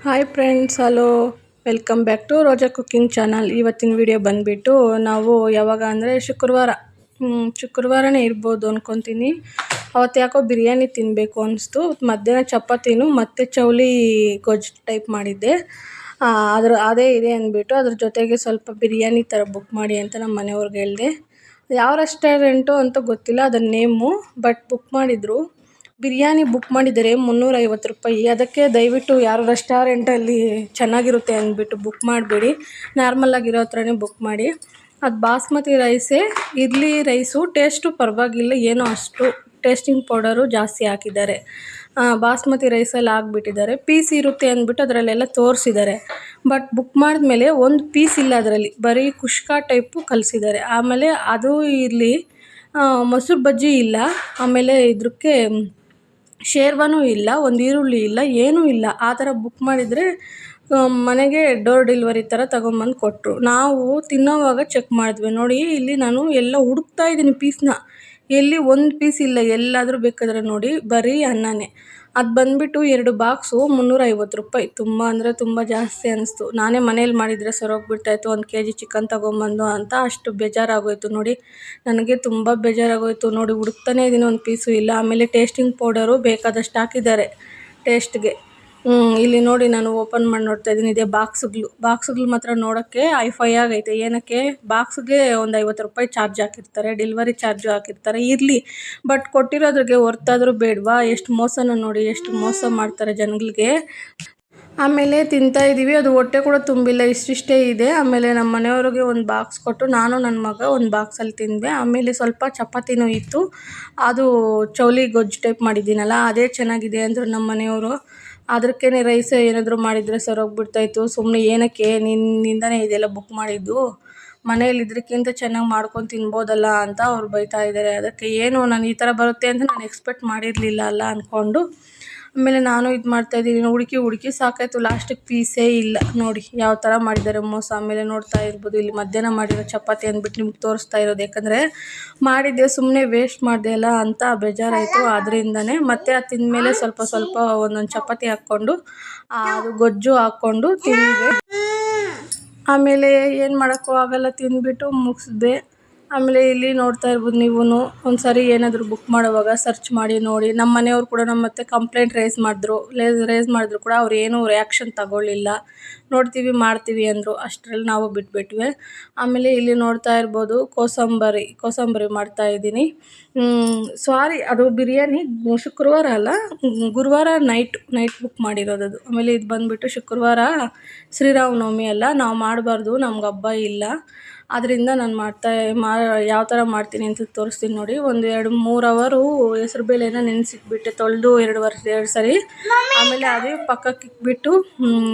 Hi friends, hello, welcome back to Roja cooking channel. ಇವತ್ತಿನ video ಬಂದುಬಿಟ್ಟು ನಾವು ಯಾವಾಗ ಅಂದರೆ ಶುಕ್ರವಾರನೇ ಇರ್ಬೋದು ಅಂದ್ಕೊತೀನಿ. ಅವತ್ತು ಯಾಕೋ ಬಿರಿಯಾನಿ ತಿನ್ನಬೇಕು ಅನಿಸ್ತು. ಮಧ್ಯಾಹ್ನ ಚಪಾತಿನೂ ಮತ್ತು ಚೌಳಿ ಗೊಜ್ಜು ಟೈಪ್ ಮಾಡಿದ್ದೆ. ಅದೇ ಇದೆ ಅಂದ್ಬಿಟ್ಟು ಅದ್ರ ಜೊತೆಗೆ ಸ್ವಲ್ಪ ಬಿರಿಯಾನಿ ಥರ ಬುಕ್ ಮಾಡಿ ಅಂತ ನಮ್ಮ ಮನೆಯವ್ರಿಗೆ ಹೇಳಿದೆ. ಯಾವ ರೆಸ್ಟೋರೆಂಟು ಅಂತ ಗೊತ್ತಿಲ್ಲ, ಅದರ ನೇಮು, ಬಟ್ ಬುಕ್ ಮಾಡಿದರು. ಬಿರಿಯಾನಿ ಬುಕ್ ಮಾಡಿದ್ದಾರೆ 350 ರೂಪಾಯಿ. ಅದಕ್ಕೆ ದಯವಿಟ್ಟು ಯಾರು ರೆಸ್ಟೋರೆಂಟಲ್ಲಿ ಚೆನ್ನಾಗಿರುತ್ತೆ ಅಂದ್ಬಿಟ್ಟು ಬುಕ್ ಮಾಡಬೇಡಿ, ನಾರ್ಮಲಾಗಿರೋ ಥರನೇ ಬುಕ್ ಮಾಡಿ. ಅದು ಬಾಸ್ಮತಿ ರೈಸೇ ಇರಲಿ. ರೈಸು ಟೇಸ್ಟು ಪರವಾಗಿಲ್ಲ, ಏನೋ ಅಷ್ಟು ಟೇಸ್ಟಿಂಗ್ ಪೌಡರು ಜಾಸ್ತಿ ಹಾಕಿದ್ದಾರೆ. ಬಾಸ್ಮತಿ ರೈಸಲ್ಲಿ ಹಾಕ್ಬಿಟ್ಟಿದ್ದಾರೆ. ಪೀಸ್ ಇರುತ್ತೆ ಅಂದ್ಬಿಟ್ಟು ಅದರಲ್ಲೆಲ್ಲ ತೋರಿಸಿದ್ದಾರೆ. ಬಟ್ ಬುಕ್ ಮಾಡಿದ್ಮೇಲೆ ಒಂದು ಪೀಸ್ ಇಲ್ಲ, ಅದರಲ್ಲಿ ಬರೀ ಕುಷ್ಕಾ ಟೈಪು ಕಲಿಸಿದ್ದಾರೆ. ಆಮೇಲೆ ಅದು ಇರಲಿ, ಮೊಸರು ಬಜ್ಜಿ ಇಲ್ಲ, ಆಮೇಲೆ ಇದಕ್ಕೆ ಶೇರ್ವಾನೂ ಇಲ್ಲ, ಒಂದು ಈರುಳ್ಳಿ ಇಲ್ಲ, ಏನೂ ಇಲ್ಲ. ಆ ಥರ ಬುಕ್ ಮಾಡಿದರೆ ಮನೆಗೆ ಡೋರ್ ಡೆಲಿವರಿ ಥರ ತೊಗೊಂಬಂದು ಕೊಟ್ಟರು. ನಾವು ತಿನ್ನೋವಾಗ ಚೆಕ್ ಮಾಡಿದ್ವಿ. ನೋಡಿ, ಇಲ್ಲಿ ನಾನು ಎಲ್ಲ ಹುಡುಕ್ತಾ ಇದ್ದೀನಿ ಪೀಸ್ನ, ಎಲ್ಲಿ ಒಂದು ಪೀಸ್ ಇಲ್ಲ. ಎಲ್ಲಾದರೂ ಬೇಕಾದರೆ ನೋಡಿ, ಬರೀ ಅನ್ನನೇ. ಅದು ಬಂದುಬಿಟ್ಟು 2 ಬಾಕ್ಸು 350 ರೂಪಾಯಿ. ತುಂಬ ಅಂದರೆ ತುಂಬ ಜಾಸ್ತಿ ಅನ್ನಿಸ್ತು. ನಾನೇ ಮನೇಲಿ ಮಾಡಿದರೆ ಸರೋಗ್ಬಿಡ್ತಾಯಿತ್ತು 1 kg ಚಿಕನ್ ತೊಗೊಂಬಂದು ಅಂತ. ಅಷ್ಟು ಬೇಜಾರಾಗೋಯಿತು ನೋಡಿ, ನನಗೆ ತುಂಬ ಬೇಜಾರಾಗೋಯಿತು. ನೋಡಿ, ಹುಡುಕ್ತಾನೇ ಇದ್ದೀನಿ, ಒಂದು ಪೀಸು ಇಲ್ಲ. ಆಮೇಲೆ ಟೇಸ್ಟಿಂಗ್ ಪೌಡರು ಬೇಕಾದಷ್ಟು ಹಾಕಿದ್ದಾರೆ ಟೇಸ್ಟ್ಗೆ. ಇಲ್ಲಿ ನೋಡಿ, ನಾನು ಓಪನ್ ಮಾಡಿ ನೋಡ್ತಾ ಇದ್ದೀನಿ. ಇದೇ ಬಾಕ್ಸುಗಳು ಮಾತ್ರ ನೋಡೋಕ್ಕೆ ಐಫೈ ಆಗೈತೆ. ಏನಕ್ಕೆ ಬಾಕ್ಸ್ಗೆ ಒಂದು 50 ರೂಪಾಯಿ ಚಾರ್ಜ್ ಹಾಕಿರ್ತಾರೆ, ಡೆಲಿವರಿ ಚಾರ್ಜು ಹಾಕಿರ್ತಾರೆ. ಇರಲಿ, ಬಟ್ ಕೊಟ್ಟಿರೋದ್ರಿಗೆ ಹೊರ್ತಾದರೂ ಬೇಡವಾ? ಎಷ್ಟು ಮೋಸನೋ ನೋಡಿ, ಎಷ್ಟು ಮೋಸ ಮಾಡ್ತಾರೆ ಜನಗಳಿಗೆ. ಆಮೇಲೆ ತಿಂತಾಯಿದ್ದೀವಿ, ಅದು ಹೊಟ್ಟೆ ಕೂಡ ತುಂಬಿಲ್ಲ, ಇಷ್ಟಿಷ್ಟೇ ಇದೆ. ಆಮೇಲೆ ನಮ್ಮ ಮನೆಯವ್ರಿಗೆ ಒಂದು ಬಾಕ್ಸ್ ಕೊಟ್ಟು ನಾನು ನನ್ನ ಮಗ ಒಂದು ಬಾಕ್ಸಲ್ಲಿ ತಿಂದೆ. ಆಮೇಲೆ ಸ್ವಲ್ಪ ಚಪಾತಿನೂ ಇತ್ತು. ಅದು ಚೌಳಿ ಗೊಜ್ಜು ಟೈಪ್ ಮಾಡಿದ್ದೀನಲ್ಲ, ಅದೇ ಚೆನ್ನಾಗಿದೆ ಅಂದರು ನಮ್ಮ ಮನೆಯವರು. ಅದಕ್ಕೇ ರೈಸ್ ಏನಾದರೂ ಮಾಡಿದರೆ ಸರೋಗ್ಬಿಡ್ತಾಯಿತ್ತು. ಸುಮ್ಮನೆ ಏನಕ್ಕೆ ನಿನ್ನಿಂದನೇ ಇದೆಲ್ಲ ಬುಕ್ ಮಾಡಿದ್ದು, ಮನೇಲಿ ಇದಕ್ಕಿಂತ ಚೆನ್ನಾಗಿ ಮಾಡ್ಕೊಂಡು ತಿನ್ಬೋದಲ್ಲ ಅಂತ ಅವ್ರು ಬೈತಾ ಇದ್ದಾರೆ. ಅದಕ್ಕೆ ಏನು, ನಾನು ಈ ಥರ ಬರುತ್ತೆ ಅಂತ ನಾನು ಎಕ್ಸ್ಪೆಕ್ಟ್ ಮಾಡಿರಲಿಲ್ಲ ಅಲ್ಲ ಅಂದ್ಕೊಂಡು. ಆಮೇಲೆ ನಾನು ಇದು ಮಾಡ್ತಾಯಿದ್ದೀನಿ, ಹುಡುಕಿ ಸಾಕಾಯಿತು. ಲಾಸ್ಟಿಗೆ ಪೀಸೇ ಇಲ್ಲ. ನೋಡಿ ಯಾವ ಥರ ಮಾಡಿದ್ದಾರೆ ಮೋಸ. ಆಮೇಲೆ ನೋಡ್ತಾ ಇರ್ಬೋದು, ಇಲ್ಲಿ ಮಧ್ಯಾಹ್ನ ಮಾಡಿರೋ ಚಪಾತಿ ಅಂದ್ಬಿಟ್ಟು ನಿಮ್ಗೆ ತೋರಿಸ್ತಾ ಇರೋದು. ಯಾಕಂದರೆ ಮಾಡಿದ್ದೆ, ಸುಮ್ಮನೆ ವೇಸ್ಟ್ ಮಾಡಿದೆ ಅಲ್ಲ ಅಂತ ಬೇಜಾರಾಯಿತು. ಅದರಿಂದನೇ ಮತ್ತೆ ಅದು ತಿಂದಮೇಲೆ ಸ್ವಲ್ಪ ಒಂದೊಂದು ಚಪಾತಿ ಹಾಕ್ಕೊಂಡು ಅದು ಗೊಜ್ಜು ಹಾಕ್ಕೊಂಡು ತಿಂದೆ. ಆಮೇಲೆ ಏನು ಮಾಡೋಕ್ಕೂ ಆಗಲ್ಲ, ತಿಂದ್ಬಿಟ್ಟು ಮುಗಿಸ್ದೆ. ಆಮೇಲೆ ಇಲ್ಲಿ ನೋಡ್ತಾ ಇರ್ಬೋದು ನೀವು, ಒಂದು ಸಾರಿ ಏನಾದರೂ ಬುಕ್ ಮಾಡುವಾಗ ಸರ್ಚ್ ಮಾಡಿ ನೋಡಿ. ನಮ್ಮ ಮನೆಯವ್ರು ಕೂಡ ನಮ್ಮ ಮತ್ತೆ ಕಂಪ್ಲೇಂಟ್ ರೇಸ್ ಮಾಡಿದ್ರು ಕೂಡ ಅವ್ರು ಏನೂ ರಿಯಾಕ್ಷನ್ ತಗೊಳ್ಳಿಲ್ಲ. ನೋಡ್ತೀವಿ ಮಾಡ್ತೀವಿ ಅಂದರು. ಅಷ್ಟರಲ್ಲಿ ನಾವು ಬಿಟ್ಬಿಟ್ವಿ. ಆಮೇಲೆ ಇಲ್ಲಿ ನೋಡ್ತಾ ಇರ್ಬೋದು, ಕೋಸಂಬರಿ ಮಾಡ್ತಾಯಿದ್ದೀನಿ. ಸಾರಿ, ಅದು ಬಿರಿಯಾನಿ ಶುಕ್ರವಾರ ಅಲ್ಲ, ಗುರುವಾರ ನೈಟ್ ಬುಕ್ ಮಾಡಿರೋದು ಅದು. ಆಮೇಲೆ ಇದು ಬಂದುಬಿಟ್ಟು ಶುಕ್ರವಾರ ಶ್ರೀರಾಮನವಮಿ ಅಲ್ಲ, ನಾವು ಮಾಡಬಾರ್ದು, ನಮ್ಗೆ ಹಬ್ಬ ಇಲ್ಲ. ಅದರಿಂದ ನಾನು ಯಾವ ಥರ ಮಾಡ್ತೀನಿ ಅಂತ ತೋರಿಸ್ತೀನಿ ನೋಡಿ. ಒಂದು 2-3 ಅವರು ಹೆಸರುಬೇಳೆನ ನೆನೆಸಿಟ್ಬಿಟ್ಟೆ, ತೊಳೆದು 2 ಸರಿ. ಆಮೇಲೆ ಅದೇ ಪಕ್ಕಕ್ಕೆ ಇಟ್ಬಿಟ್ಟು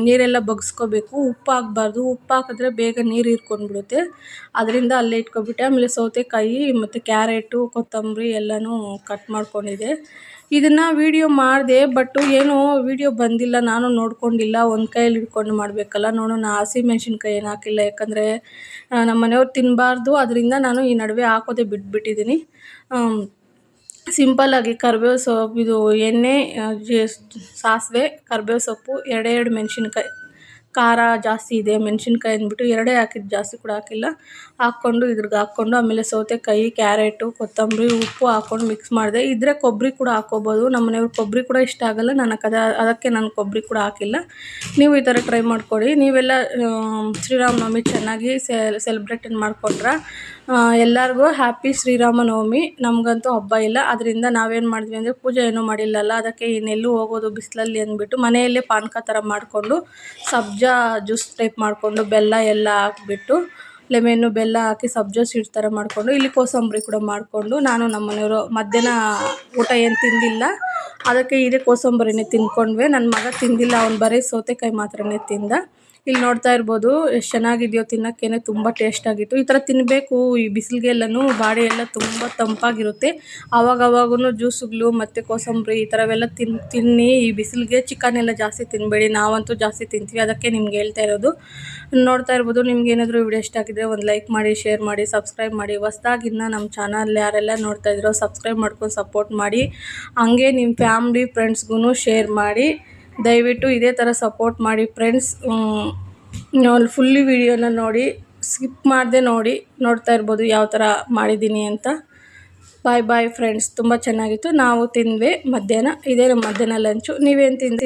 ನೀರೆಲ್ಲ ಬಗ್ಸ್ಕೋಬೇಕು. ಉಪ್ಪು ಹಾಕ್ಬಾರ್ದು, ಉಪ್ಪು ಹಾಕಿದ್ರೆ ಬೇಗ ನೀರು ಹೀರ್ಕೊಂಡ್ಬಿಡುತ್ತೆ. ಅದರಿಂದ ಅಲ್ಲೇ ಇಟ್ಕೊಬಿಟ್ಟೆ. ಆಮೇಲೆ ಸೌತೆಕಾಯಿ ಮತ್ತು ಕ್ಯಾರೆಟು, ಕೊತ್ತಂಬರಿ ಎಲ್ಲನೂ ಕಟ್ ಮಾಡ್ಕೊಂಡಿದ್ದೆ. ಇದನ್ನು ವೀಡಿಯೋ ಮಾಡಿದೆ, ಬಟ್ ಏನೋ ವೀಡಿಯೋ ಬಂದಿಲ್ಲ, ನಾನು ನೋಡ್ಕೊಂಡಿಲ್ಲ. ಒಂದು ಕೈಯಲ್ಲಿ ಹಿಡ್ಕೊಂಡು ಮಾಡಬೇಕಲ್ಲ. ನೋಡೋಣ, ಹಸಿಮೆಣ್ಸಿನ್ಕಾಯಿ ಏನು ಹಾಕಿಲ್ಲ, ಯಾಕಂದರೆ ನಮ್ಮ ಮನೆಯವ್ರು ತಿನ್ನಬಾರ್ದು. ಅದರಿಂದ ನಾನು ಈ ನಡುವೆ ಹಾಕೋದೇ ಬಿಟ್ಬಿಟ್ಟಿದ್ದೀನಿ. ಸಿಂಪಲ್ಲಾಗಿ ಕರಿಬೇವು ಸೊಪ್ಪು, ಇದು ಎಣ್ಣೆ, ಸಾಸಿವೆ, ಕರಿಬೇವು ಸೊಪ್ಪು, 2 ಮೆಣಸಿನ್ಕಾಯಿ, ಖಾರ ಜಾಸ್ತಿ ಇದೆ ಮೆಣಸಿನ್ಕಾಯಿ ಅಂದ್ಬಿಟ್ಟು 2 ಹಾಕಿದ್ದು, ಜಾಸ್ತಿ ಕೂಡ ಹಾಕಿಲ್ಲ. ಹಾಕ್ಕೊಂಡು ಇದ್ರಿಗೆ ಹಾಕ್ಕೊಂಡು ಆಮೇಲೆ ಸೌತೆಕಾಯಿ, ಕ್ಯಾರೆಟು, ಕೊತ್ತಂಬರಿ, ಉಪ್ಪು ಹಾಕ್ಕೊಂಡು ಮಿಕ್ಸ್ ಮಾಡಿದೆ. ಇದ್ರೆ ಕೊಬ್ಬರಿ ಕೂಡ ಹಾಕ್ಕೋಬೋದು. ನಮ್ಮ ಮನೆಯವ್ರು ಕೊಬ್ಬರಿ ಕೂಡ ಇಷ್ಟ ಆಗೋಲ್ಲ, ಅದಕ್ಕೆ ನಾನು ಕೊಬ್ಬರಿ ಕೂಡ ಹಾಕಿಲ್ಲ. ನೀವು ಈ ಥರ ಟ್ರೈ ಮಾಡ್ಕೊಳ್ಳಿ. ನೀವೆಲ್ಲ ಶ್ರೀರಾಮನವಮಿ ಚೆನ್ನಾಗಿ ಸೆಲೆಬ್ರೇಟ್ ಮಾಡಿಕೊಂಡ್ರೆ ಎಲ್ಲರಿಗೂ ಹ್ಯಾಪಿ ಶ್ರೀರಾಮನವಮಿ. ನಮಗಂತೂ ಹಬ್ಬ ಇಲ್ಲ. ಅದರಿಂದ ನಾವೇನು ಮಾಡಿದ್ವಿ ಅಂದರೆ, ಪೂಜೆ ಏನೂ ಮಾಡಿಲ್ಲಲ್ಲ, ಅದಕ್ಕೆ ಇನ್ನೆಲ್ಲೂ ಹೋಗೋದು ಬಿಸಿಲಲ್ಲಿ ಅಂದ್ಬಿಟ್ಟು ಮನೆಯಲ್ಲೇ ಪಾನಕ ಥರ ಮಾಡಿಕೊಂಡು, ಸಬ್ಜಾ ಜ್ಯೂಸ್ ಟೈಪ್ ಮಾಡಿಕೊಂಡು, ಬೆಲ್ಲ ಎಲ್ಲ ಹಾಕ್ಬಿಟ್ಟು, ಲೆಮೆನ್ನು ಬೆಲ್ಲ ಹಾಕಿ ಸಬ್ಜಾ ಸ್ವೀಟ್ ಥರ ಮಾಡಿಕೊಂಡು, ಇಲ್ಲಿ ಕೋಸಂಬರಿ ಕೂಡ ಮಾಡಿಕೊಂಡು, ನಾನು ನಮ್ಮ ಮನೆಯವರು ಮಧ್ಯಾಹ್ನ ಊಟ ಏನು ತಿಂದಿಲ್ಲ. ಅದಕ್ಕೆ ಇದೇ ಕೋಸಂಬರಿನೇ ತಿಂದ್ಕೊಂಡ್ವಿ. ನನ್ನ ಮಗ ತಿಂದಿಲ್ಲ, ಅವ್ನು ಬರೀ ಸೌತೆಕಾಯಿ ಮಾತ್ರನೇ ತಿಂದ. ಇಲ್ಲಿ ನೋಡ್ತಾ ಇರ್ಬೋದು ಎಷ್ಟು ಚೆನ್ನಾಗಿದೆಯೋ, ತಿನ್ನೋಕ್ಕೇನೆ ತುಂಬ ಟೇಸ್ಟಾಗಿತ್ತು. ಈ ಥರ ತಿನ್ನಬೇಕು. ಈ ಬಿಸಿಲಿಗೆಲ್ಲನೂ ಬಾಡಿ ಎಲ್ಲ ತುಂಬ ತಂಪಾಗಿರುತ್ತೆ. ಆವಾಗವಾಗೂ ಜ್ಯೂಸುಗಳು ಮತ್ತು ಕೋಸಂಬರಿ ಈ ಥರವೆಲ್ಲ ತಿನ್ನಿ. ಈ ಬಿಸಿಲಿಗೆ ಚಿಕನ್ ಎಲ್ಲ ಜಾಸ್ತಿ ತಿನ್ನಬೇಡಿ, ನಾವಂತೂ ಜಾಸ್ತಿ ತಿಂತೀವಿ. ಅದಕ್ಕೆ ನಿಮ್ಗೆ ಹೇಳ್ತಾ ಇರೋದು. ನೋಡ್ತಾ ಇರ್ಬೋದು, ನಿಮ್ಗೆ ಏನಾದರೂ ವಿಡಿಯೋ ಇಷ್ಟ ಆಗಿದ್ರೆ ಒಂದು ಲೈಕ್ ಮಾಡಿ, ಶೇರ್ ಮಾಡಿ, ಸಬ್ಸ್ಕ್ರೈಬ್ ಮಾಡಿ. ಹೊಸ್ದಾಗಿನ್ನ ನಮ್ಮ ಚಾನಲ್ ಯಾರೆಲ್ಲ ನೋಡ್ತಾ ಇದ್ದೀರೋ ಸಬ್ಸ್ಕ್ರೈಬ್ ಮಾಡ್ಕೊಂಡು ಸಪೋರ್ಟ್ ಮಾಡಿ. ಹಂಗೆ ನಿಮ್ಮ ಫ್ಯಾಮ್ಲಿ ಫ್ರೆಂಡ್ಸ್ಗೂ ಶೇರ್ ಮಾಡಿ. ದಯವಿಟ್ಟು ಇದೇ ಥರ ಸಪೋರ್ಟ್ ಮಾಡಿ ಫ್ರೆಂಡ್ಸ್. ಫುಲ್ಲಿ ವಿಡಿಯೋನ ನೋಡಿ, ಸ್ಕಿಪ್ ಮಾಡದೆ ನೋಡ್ತಾ ಇರ್ಬೋದು ಯಾವ ಥರ ಮಾಡಿದ್ದೀನಿ ಅಂತ. ಬಾಯ್ ಬಾಯ್ ಫ್ರೆಂಡ್ಸ್. ತುಂಬ ಚೆನ್ನಾಗಿತ್ತು. ನಾವು ತಿಂದ್ವಿ ಮಧ್ಯಾಹ್ನ. ಇದೇ ನಮ್ಮ ಮಧ್ಯಾಹ್ನ ಲಂಚು. ನೀವೇನು ತಿಂದ್ರಿ?